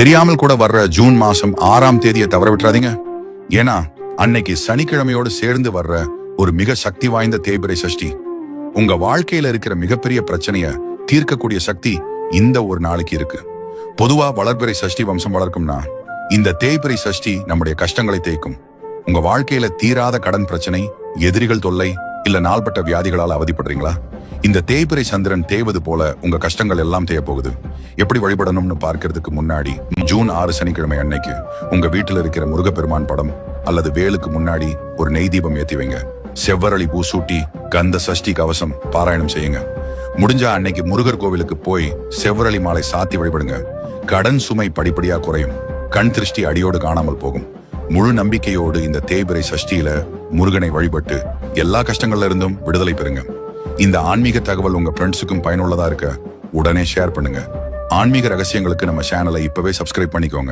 தெரியாமல் கூட வர்ற ஜூன் மாசம் 6ஆம் தேதியை தவற விட்டுறாதீங்க. ஏன்னா அன்னைக்கு சனிக்கிழமையோடு சேர்ந்து வர்ற ஒரு மிக சக்தி வாய்ந்த தேய்பிறை சஷ்டி. உங்க வாழ்க்கையில இருக்கிற மிகப்பெரிய பிரச்சனைய தீர்க்கக்கூடிய சக்தி இந்த ஒரு நாளைக்கு இருக்கு. பொதுவா வளர்பிறை சஷ்டி வம்சம் வளர்க்கும்னா இந்த தேய்பிறை சஷ்டி நம்முடைய கஷ்டங்களை தேய்க்கும். உங்க வாழ்க்கையில தீராத கடன் பிரச்சனை, எதிரிகள் தொல்லை, இல்ல நாள்பட்ட வியாதிகளால் அவதிப்படுறீங்களா? இந்த தேய்பிறை சந்திரன் தேய்வது போல உங்க கஷ்டங்கள் எல்லாம் தேய போகுது. எப்படி வழிபடணும்னு பார்க்கறதுக்கு முன்னாடி ஜூன் 6 சனிக்கிழமை அன்னைக்கு உங்க வீட்டுல இருக்கிற முருகப்பெருமான் படம் அல்லது வேலுக்கு முன்னாடி ஒரு நெய் தீபம் ஏத்தி வைங்க. செவ்வரளி பூசூட்டி கந்த சஷ்டி கவசம் பாராயணம் செய்யுங்க. முடிஞ்சா அன்னைக்கு முருகர் கோவிலுக்கு போய் செவ்வரளி மாலை சாத்தி வழிபடுங்க. கடன் சுமை படிப்படியா குறையும். கண் திருஷ்டி அடியோடு காணாமல் போகும். முழு நம்பிக்கையோடு இந்த தேய்பிறை சஷ்டியில முருகனை வழிபட்டு எல்லா கஷ்டங்கள்ல இருந்தும் விடுதலை பெறுங்க. இந்த ஆன்மீக தகவல் உங்க ஃப்ரெண்ட்ஸுக்கும் பயனுள்ளதா இருக்க உடனே ஷேர் பண்ணுங்க. ஆன்மீக ரகசியங்களுக்கு நம்ம சேனலை இப்பவே சப்ஸ்கிரைப் பண்ணிக்கோங்க.